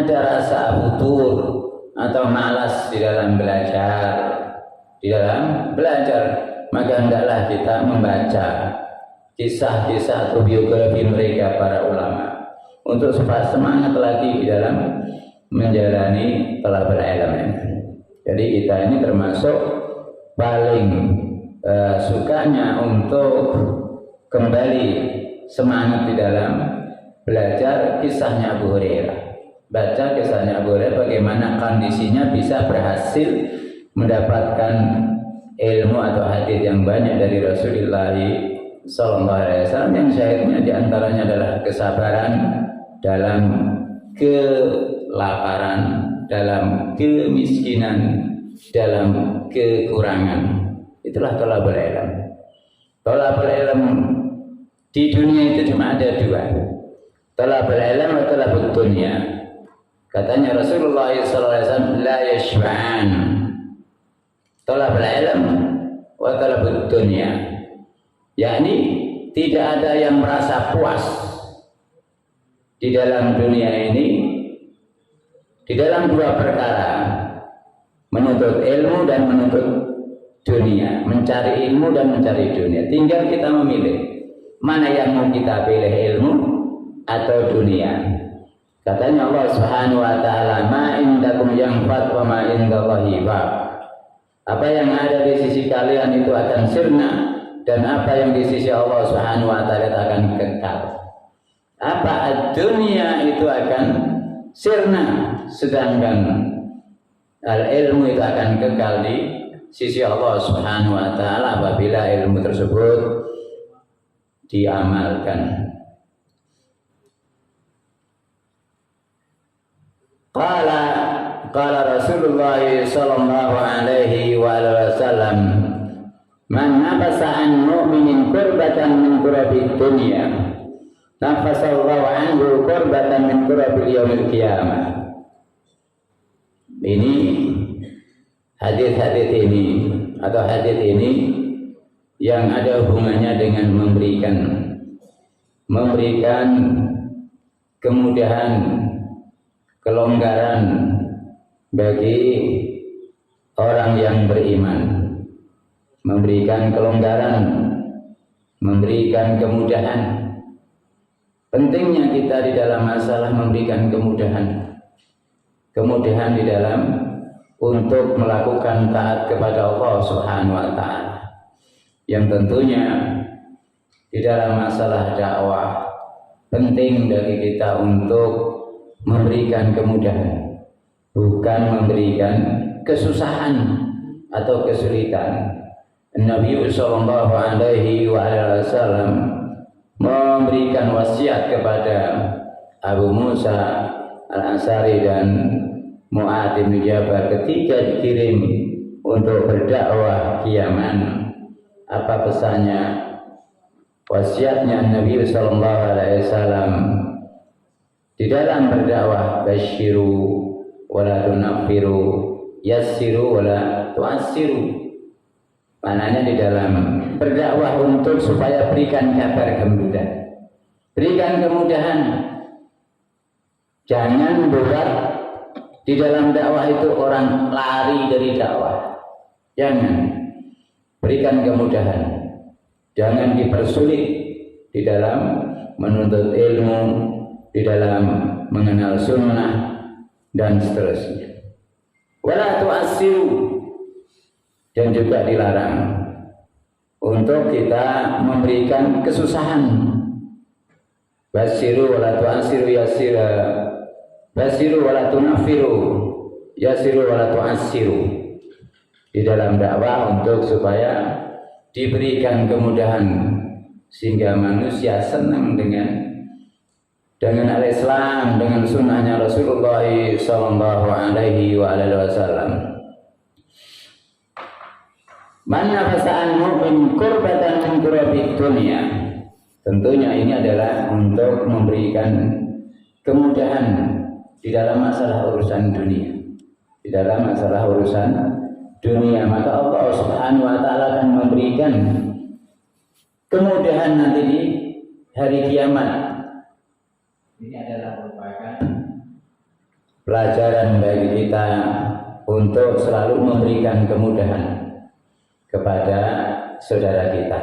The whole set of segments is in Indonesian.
ada rasa futur atau malas di dalam belajar, maka hendaklah kita membaca kisah-kisah atau biografi mereka para ulama untuk supaya semangat lagi di dalam menjalani thalabul ilm. Jadi kita ini termasuk paling sukanya untuk kembali semangat di dalam belajar kisahnya Abu Hurairah. Baca kisahnya Abu Hurairah bagaimana kondisinya bisa berhasil mendapatkan ilmu atau hadis yang banyak dari Rasulullah Sallallahu Alaihi Wasallam, yang syahidnya diantaranya adalah kesabaran dalam kelaparan, dalam kemiskinan, dalam kekurangan. Itulah thalabul ilm. Thalabul ilm di dunia itu cuma ada dua, thalabul ilm atau thalabul dunia. Katanya Rasulullah SAW, la yashba'an thalabul ilm wa thalabul dunia, yakni tidak ada yang merasa puas di dalam dunia ini di dalam dua perkara, menuntut ilmu dan menuntut dunia, mencari ilmu dan mencari dunia. Tinggal kita memilih mana yang mau kita pilih, ilmu atau dunia. Katanya Allah Subhanahu wa taala, ma indakum yanfad wa ma indallahi baq. Apa yang ada di sisi kalian itu akan sirna, dan apa yang di sisi Allah Subhanahu wa taala akan kekal. Apa dunia itu akan sirna, sedangkan al-ilmu itu akan kekal di sisi Allah Subhanahu wa taala apabila ilmu tersebut diamalkan. Qala Rasulullah sallallahu alaihi wasallam, man nafasa an mu'minin kurbatan min kurabi dunya, nafasallahu anhu kurbatan min kurabil yaumil qiyamah. Ini hadis ini atau hadis ini yang ada hubungannya dengan memberikan kemudahan, kelonggaran bagi orang yang beriman, memberikan kelonggaran, memberikan kemudahan. Pentingnya kita di dalam masalah memberikan kemudahan di dalam untuk melakukan taat kepada Allah Subhanahu wa taala. Yang tentunya di dalam masalah dakwah penting bagi kita untuk memberikan kemudahan, bukan memberikan kesusahan atau kesulitan. Nabi sallallahu alaihi wasallam memberikan wasiat kepada Abu Musa Al-Asy'ari dan Mu'adz bin Jabal ketika dikirim untuk berdakwah ke Yaman. Apa pesannya? Wasiatnya Nabi sallallahu alaihi wasallam di dalam berdakwah, basyiru wala tunaffiru, yassiru wala tu'assiru. Maknanya di dalam berdakwah untuk supaya berikan kabar gembira, berikan kemudahan. Jangan buat di dalam dakwah itu orang lari dari dakwah. Jangan, berikan kemudahan. Jangan dipersulit di dalam menuntut ilmu, di dalam mengenal sunnah dan seterusnya. Wala tu'assiru, dan juga dilarang untuk kita memberikan kesusahan. Basiru wala tu'assiru, basiru wala tunaffiru, yasiru wala tu'assiru. Di dalam dakwah untuk supaya diberikan kemudahan sehingga manusia senang dengan al-Islam, dengan sunnahnya Rasulullah sallallahu alaihi wasallam. Man nafasa'an mu'min kurbatan min kurabi dunya. Tentunya ini adalah untuk memberikan kemudahan di dalam masalah urusan dunia. Di dalam masalah urusan dunia, maka Allah Subhanahu wa taala akan memberikan kemudahan nanti di hari kiamat. Ini adalah merupakan pelajaran bagi kita untuk selalu memberikan kemudahan kepada saudara kita.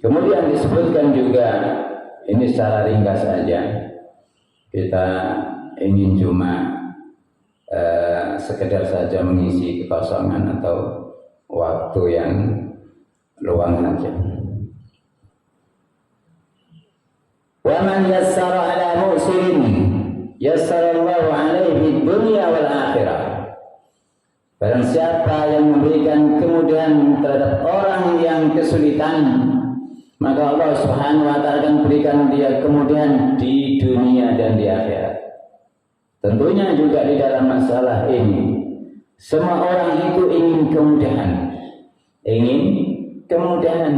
Kemudian disebutkan juga, ini secara ringkas saja, kita ingin cuma sekedar saja mengisi kekosongan atau waktu yang luang saja. Wa man yassara ala mu'sirin yassarallahu alaihi fid dunya wal akhirah. Barang siapa yang memberikan kemudahan terhadap orang yang kesulitan, maka Allah Subhanahu wa taala akan berikan dia kemudahan di dunia dan di akhirat. Tentunya juga di dalam masalah ini, semua orang itu ingin kemudahan. Ingin kemudahan.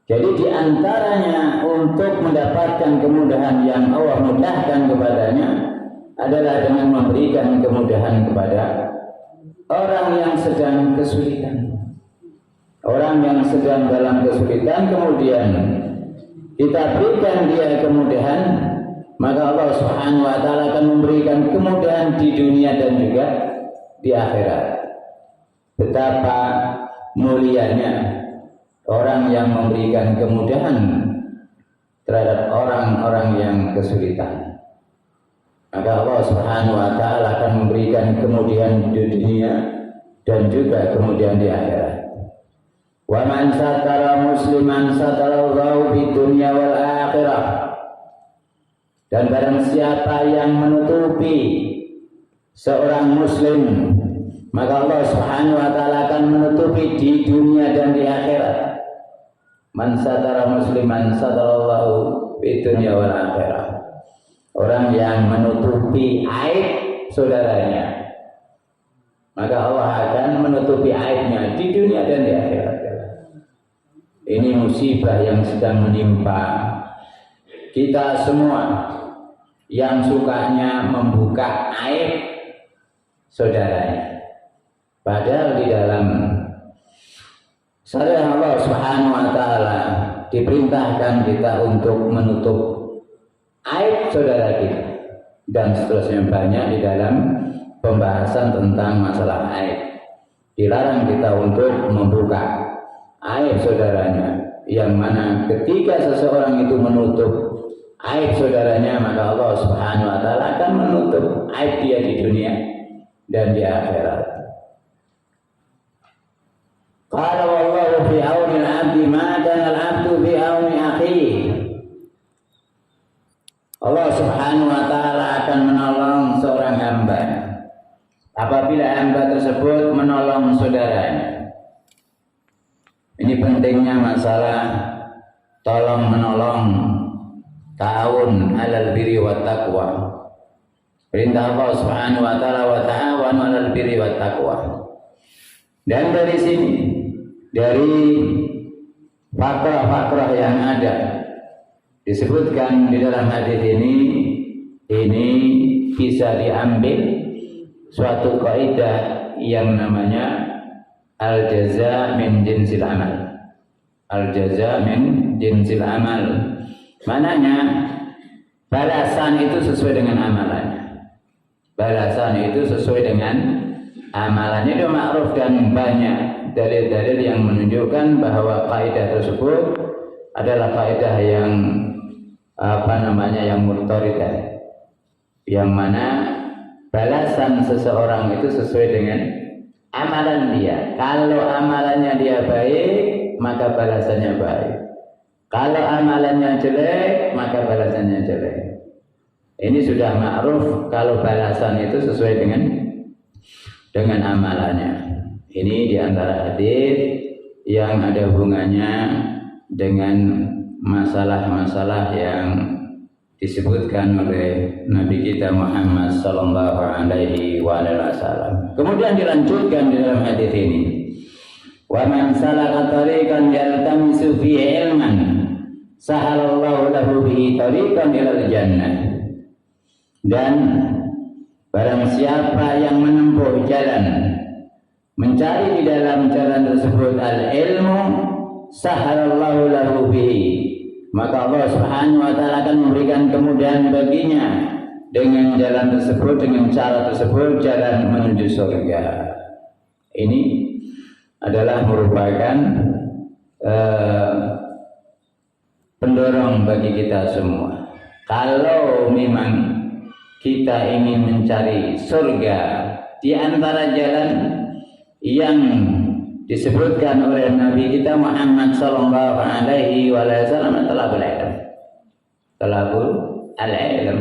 Jadi di antaranya untuk mendapatkan kemudahan yang Allah mudahkan kepadanya adalah dengan memberikan kemudahan kepada orang yang sedang kesulitan. Orang yang sedang dalam kesulitan kemudian kita berikan dia kemudahan, maka Allah Subhanahu wa taala akan memberikan kemudahan di dunia dan juga di akhirat. Betapa mulianya orang yang memberikan kemudahan terhadap orang-orang yang kesulitan. Maka Allah Subhanahu wa taala akan memberikan kemudahan di dunia dan juga kemudian di akhirat. Wa man satara musliman satarallahu fid dunya wal akhirah. Dan barang siapa yang menutupi seorang muslim, maka Allah Subhanahu wa taala akan menutupi di dunia dan di akhirat. Man satara musliman satarallahu fid dunya wal akhirah. Orang yang menutupi aib saudaranya, maka Allah akan menutupi aibnya di dunia dan di akhirat. Ini musibah yang sedang menimpa kita semua yang sukanya membuka aib saudaranya. Padahal di dalam syariat Allah Subhanahu wa taala diperintahkan kita untuk menutup aib saudara kita, dan seterusnya banyak di dalam pembahasan tentang masalah aib. Dilarang kita untuk membuka aib saudaranya, yang mana ketika seseorang itu menutup aib saudaranya, maka Allah Subhanahu wa taala akan menutup aib dia di dunia dan di akhirat. Qala wallahu fi auni al-'abdi ma kana al-'abdu fi auni akhihi. Allah Subhanahu wa taala akan menolong seorang hamba apabila hamba tersebut menolong saudaranya. Ini pentingnya masalah tolong menolong, ta'awun 'alal birri wat taqwa. Perintah Allah Subhanahu wa taala, wa ta'awanu 'alal birri wat taqwa. Dan dari sini, dari fakrah-fakrah yang ada disebutkan di dalam hadis ini bisa diambil suatu kaidah yang namanya al-jaza min jinsil amal. Al-jaza min jinsil amal. Mananya balasan itu sesuai dengan amalannya. Balasan itu sesuai dengan amalannya. Itu ma'ruf dan banyak dalil-dalil yang menunjukkan bahwa kaidah tersebut adalah kaidah yang yang murtaridah, yang mana balasan seseorang itu sesuai dengan amalan dia. Kalau amalannya dia baik, maka balasannya baik. Kalau amalannya jelek, maka balasannya jelek. Ini sudah ma'ruf kalau balasan itu sesuai dengan amalannya. Ini diantara hadis yang ada hubungannya dengan masalah-masalah yang disebutkan oleh Nabi kita Muhammad sallallahu alaihi wasallam. Kemudian dilanjutkan di dalam hadis ini, wa man salaka tariqan yaltamisu fihi ilman sahalallahu lahu bihi tariqan ilal jannah. Dan barang siapa yang menempuh jalan, mencari di dalam jalan tersebut al-ilmu, sahalallahu lahu bihi, maka Allah Subhanahu wa taala akan memberikan kemudahan baginya dengan jalan tersebut, dengan cara tersebut, jalan menuju surga. Ini adalah merupakan pendorong bagi kita semua. Kalau memang kita ingin mencari surga, di antara jalan yang disebutkan oleh Nabi kita Muhammad sallallahu alaihi wasallam talabul ilm. Talabul al-ilm,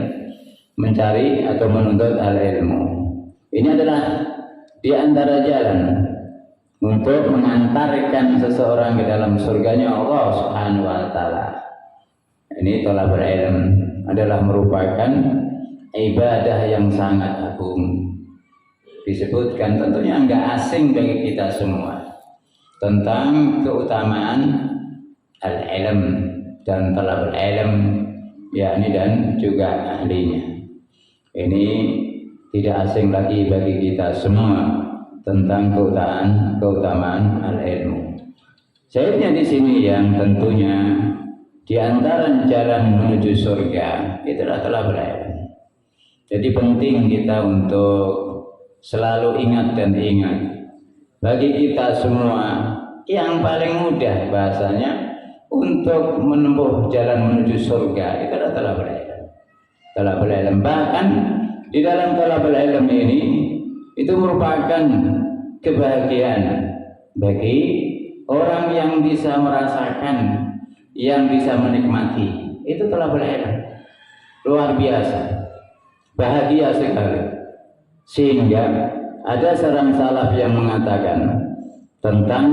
mencari atau menuntut al-ilmu. Ini adalah di antara jalan untuk mengantarkan seseorang ke dalam surganya Allah Subhanahu wa taala. Ini talabul ilm adalah merupakan ibadah yang sangat agung. Disebutkan tentunya enggak asing bagi kita semua tentang keutamaan al-ilm dan talabul ilm, yakni dan juga ahlinya. Ini tidak asing lagi bagi kita semua tentang keutamaan al-ilmu. Syahidnya di sini yang tentunya di antara jalan menuju surga itulah talabul ilm. Jadi penting kita untuk selalu ingat dan ingat, bagi kita semua yang paling mudah bahasanya untuk menempuh jalan menuju surga itu adalah talabul ilm. Talabul ilm, bahkan di dalam talabul ilm ini itu merupakan kebahagiaan bagi orang yang bisa merasakan, yang bisa menikmati. Itu talabul ilm luar biasa, bahagia sekali. Sehingga ada seorang salaf yang mengatakan tentang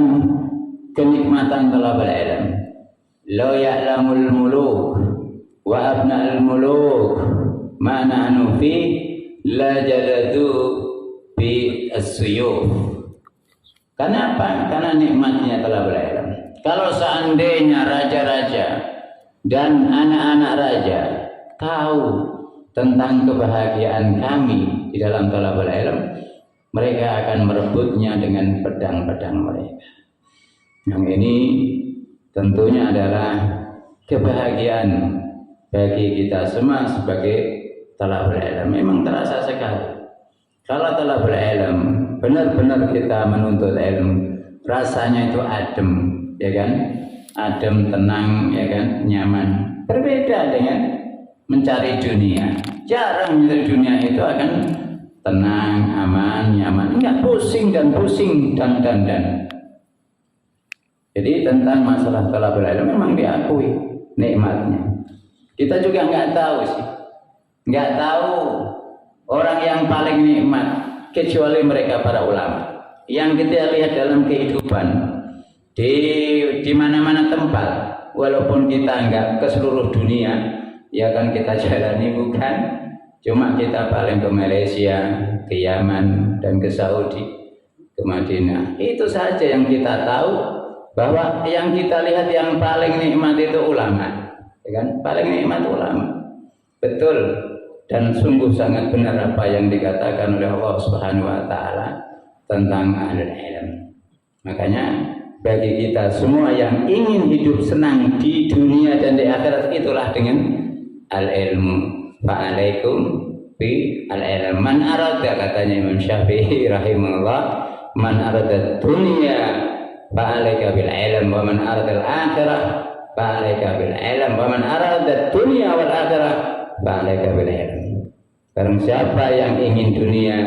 kenikmatan talabul ilm, la ya'lamul muluk wa abna'ul muluk ma nahnu fi la jaladu bi as-suyuf. Kenapa? Karena nikmatnya talabul ilm. Kalau seandainya raja-raja dan anak-anak raja tahu tentang kebahagiaan kami di dalam talabul ilm, mereka akan merebutnya dengan pedang-pedang mereka. Yang ini tentunya adalah kebahagiaan bagi kita semua sebagai talabul ilm. Memang terasa sekali. Kalau talabul ilm benar-benar kita menuntut ilmu, rasanya itu adem, ya kan? Adem, tenang, ya kan? Nyaman. Berbeda dengan mencari dunia. Jarang mencari dunia itu akan tenang, aman, nyaman, enggak pusing dan pusing dan. Jadi tentang masalah talabul ilm memang diakui nikmatnya. Kita juga enggak tahu sih, enggak tahu orang yang paling nikmat kecuali mereka para ulama yang kita lihat dalam kehidupan di mana-mana tempat, walaupun kita enggak ke seluruh dunia. Ya kan kita jalani, bukan cuma kita paling ke Malaysia, ke Yaman, dan ke Saudi, ke Madinah. Itu saja yang kita tahu, bahwa yang kita lihat yang paling nikmat itu ulama, ya kan? Paling nikmat ulama. Betul dan sungguh sangat benar apa yang dikatakan oleh Allah Subhanahu wa taala tentang ahlul ilm. Makanya bagi kita semua yang ingin hidup senang di dunia dan di akhirat, itulah dengan al-ilmu. Fa'alaikum bi al-ilm. Man arada, katanya Imam Syafi'i rahimahullah, man arada dunya fa'alaika bil ilm, wa man arada al-akhirah fa'alaika bil ilm, wa man arada dunya wal akhirah fa'alaika bil ilm. Barang siapa yang ingin dunia,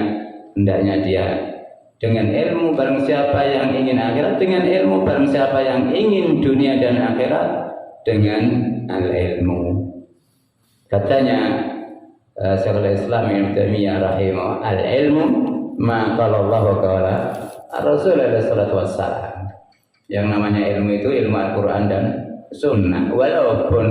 hendaknya dia dengan ilmu. Barang siapa yang ingin akhirat, dengan ilmu. Barang siapa yang ingin dunia dan akhirat, dengan al-ilmu. Katanya Syekhul Islam Ibnu Taimiyah rahimahullah, al-ilmu ma qala Allah wa qala Rasulullah sallallahu alaihi wasallam. Yang namanya ilmu itu ilmu Al-Qur'an dan sunnah. Walaupun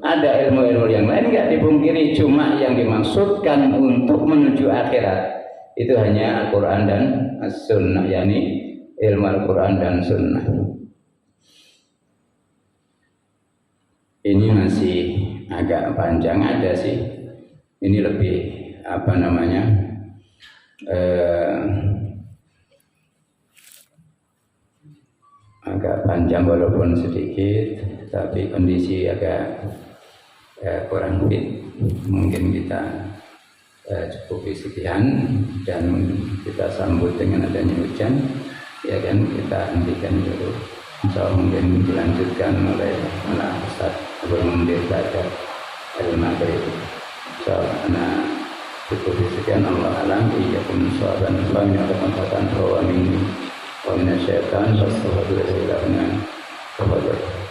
ada ilmu-ilmu yang lain enggak dipungkiri, cuma yang dimaksudkan untuk menuju akhirat itu hanya Al-Qur'an dan As-Sunnah, yakni ilmu Al-Qur'an dan Sunnah. Ini masih agak panjang, ada sih. Ini lebih apa namanya? Agak panjang walaupun sedikit, tapi kondisi agak kurang fit. Mungkin kita cukup sekian, dan kita sambut dengan adanya hujan, ya kan, kita hentikan dulu. Insya Allah mungkin dilanjutkan oleh anak Ustaz Abdul Mundir pada al-Maghrib. Insya Allah cukup sekian. Allah alam. Iyyakum shawaban wa min al-qatan wa min syaitan. Wassalamualaikum warahmatullahi wabarakatuh.